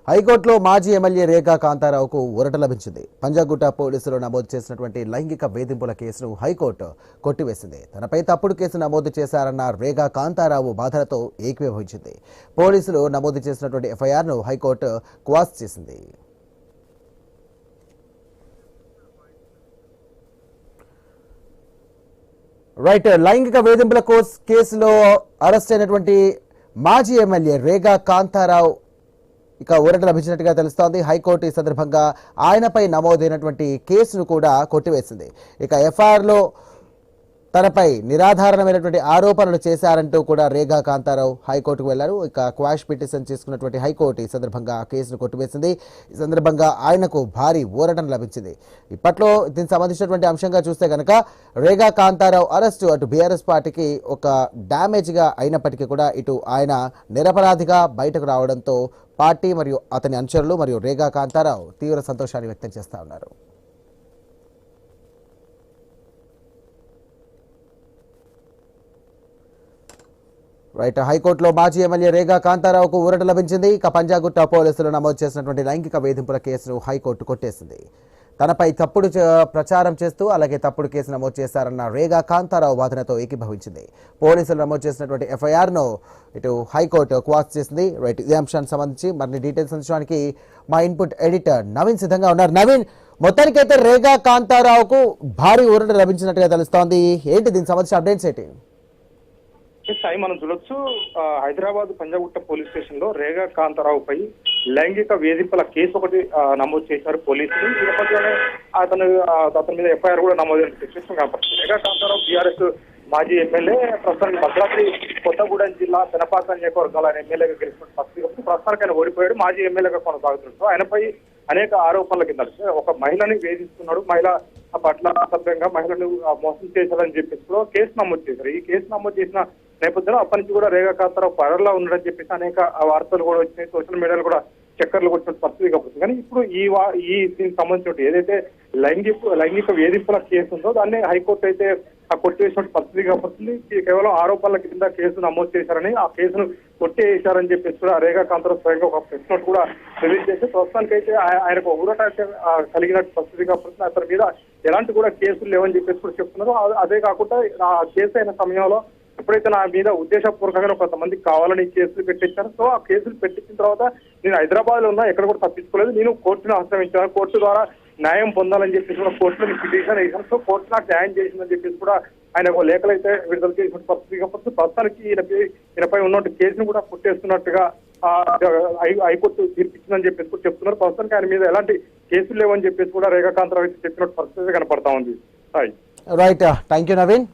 హైకోర్టులో మాజీ ఎమ్మెల్యే రేఖా కాంతారావుకు ఊరట లభించింది. పంజాగుట్ట పోలీసులు నమోదు చేసినటువంటి లైంగిక వేధింపుల కేసును హైకోర్టు కొట్టివేసింది. తనపై తప్పుడు కేసు నమోదు చేశారన్న రేఖా కాంతారావు బాధలతో ఏకీభవించింది. పోలీసులు నమోదు చేసినటువంటి ఎఫ్ఐఆర్ను హైకోర్టు క్వాష్ చేసింది. లైంగిక వేధింపుల కేసులో అరెస్ట్ అయినటువంటి మాజీ ఎమ్మెల్యే రేఖా కాంతారావు ఊరట లభించినట్టుగా తెలుస్తోంది. హైకోర్టు ఈ సందర్భంగా ఆయనపై నమోదైనటువంటి కేసును కూడా కొట్టివేసింది. ఎఫ్ఐఆర్లో తనపై నిరాధారణమైనటువంటి ఆరోపణలు చేశారంటూ కూడా రేఖా కాంతారావు హైకోర్టుకు వెళ్లారు. క్వాష్ పిటిషన్ చేసుకున్నటువంటి హైకోర్టు ఈ సందర్భంగా కేసును కొట్టివేసింది. ఈ సందర్భంగా ఆయనకు భారీ ఊరటను లభించింది. ఇప్పట్లో దీనికి సంబంధించినటువంటి అంశంగా చూస్తే కనుక రేఖా కాంతారావు అరెస్టు అటు బీఆర్ఎస్ పార్టీకి ఒక డ్యామేజ్గా అయినప్పటికీ కూడా ఇటు ఆయన నిరపరాధిగా బయటకు రావడంతో పార్టీ మరియు అతని అనుచరులు మరియు రేఖా కాంతారావు తీవ్ర సంతోషాన్ని వ్యక్తం చేస్తా ఉన్నారు. హైకోర్టులో మాజీ ఎమ్మెల్యే రేఖా కాంతారావుకు ఊరట లభించింది. పంజాగుట్ట పోలీసులు నమోదు చేసినటువంటి లైంగిక వేధింపుల కేసును హైకోర్టు కొట్టేసింది. తనపై తప్పుడు ప్రచారం చేస్తూ అలాగే తప్పుడు కేసు నమోదు చేశారన్న రేఖా కాంతారావు వాదనతో ఏకీభవించింది. పోలీసులు నమోదు చేసినటువంటి ఎఫ్ఐఆర్ను ఇటు హైకోర్టు క్వాష్ చేసింది. ఇదే అంశానికి సంబంధించి మరిన్ని డీటెయిల్స్ అందించడానికి మా ఇన్పుట్ ఎడిటర్ నవీన్ సిద్ధంగా ఉన్నారు. నవీన్, మొత్తానికైతే రేఖా కాంతారావుకు భారీ ఊరట లభించినట్టుగా తెలుస్తోంది. ఏంటి దీనికి సంబంధించిన అప్డేట్స్ ఏంటి? సాయి, మనం చూడొచ్చు, హైదరాబాద్ పంజాగుట్ట పోలీస్ స్టేషన్ లో రేఖా కాంతారావుపై లైంగిక వేధింపుల కేసు ఒకటి నమోదు చేశారు పోలీసులు. ఈ నేపథ్యంలోనే అతని మీద ఎఫ్ఐఆర్ కూడా నమోదైన సిచ్యువేషన్ కనపడుతుంది. రేఖా కాంతారావు బీఆర్ఎస్ మాజీ ఎమ్మెల్యే, ప్రస్తుతానికి భద్రాద్రి కొత్తగూడెం జిల్లా పెనపాక నియోజకవర్గాల ఎమ్మెల్యేగా గెలిచిన ప్రస్తుతానికి ఆయన ఓడిపోయాడు. మాజీ ఎమ్మెల్యేగా కొనసాగుతున్నాడు. ఆయనపై అనేక ఆరోపణల కింద ఒక మహిళని వేధిస్తున్నాడు, మహిళ పట్ల అసభ్యంగా మహిళను మోసం చేశారని చెప్పేసి కూడా కేసు నమోదు చేశారు. ఈ కేసు నమోదు చేసిన నేపథ్యంలో అప్పటి నుంచి కూడా రేఖా కాంతారావు పరలో ఉన్నాడని చెప్పేసి అనేక వార్తలు కూడా వచ్చినాయి. సోషల్ మీడియాలో కూడా చక్కర్లు కొట్టిన పరిస్థితి కాబట్టి, కానీ ఇప్పుడు దీనికి సంబంధించిన ఏదైతే లైంగిక వేధింపుల కేసు ఉందో దాన్ని హైకోర్టు అయితే కొట్టేసినట్టు పరిస్థితి కాబట్టి కేవలం ఆరోపణల కింద కేసు నమోదు చేశారని, ఆ కేసును కొట్టేశారని చెప్పేసి కూడా రేఖా కాంతారావు స్వయంగా ఒక ప్రెస్ నోట్ కూడా రిలీజ్ చేసి ప్రస్తుతానికి అయితే ఆయనకు ఊరట కలిగినట్టు పరిస్థితి కాబట్టి అతని మీద ఎలాంటి కూడా కేసులు లేవని చెప్పేసి కూడా చెప్తున్నారు. అదే కాకుండా ఆ కేసు అయిన సమయంలో ఎప్పుడైతే నా మీద ఉద్దేశపూర్వకంగా కొంతమంది కావాలని కేసులు పెట్టించారు, సో ఆ కేసులు పెట్టించిన తర్వాత నేను హైదరాబాద్ లో ఉన్నా, ఎక్కడ కూడా తప్పించుకోలేదు, నేను కోర్టును ఆశ్రయించాను, కోర్టు ద్వారా న్యాయం పొందాలని చెప్పేసి కూడా కోర్టులో పిటిషన్ వేశాను, సో కోర్టు నాకు న్యాయం చేసిందని చెప్పేసి కూడా ఆయన లేఖలు అయితే విడుదల చేసిన పరిస్థితి కాబట్టి ప్రస్తుతానికి ఈయనపై ఉన్నట్టు కేసును కూడా కొట్టేస్తున్నట్టుగా హైకోర్టు తీర్పిచ్చిందని చెప్పేసి కూడా చెప్తున్నారు. ప్రస్తుతానికి ఆయన మీద ఎలాంటి కేసులు లేవని చెప్పేసి కూడా రేఖా కాంతారావు అయితే చెప్పినట్టు పరిస్థితి కనపడతా ఉంది. Thank you Naveen.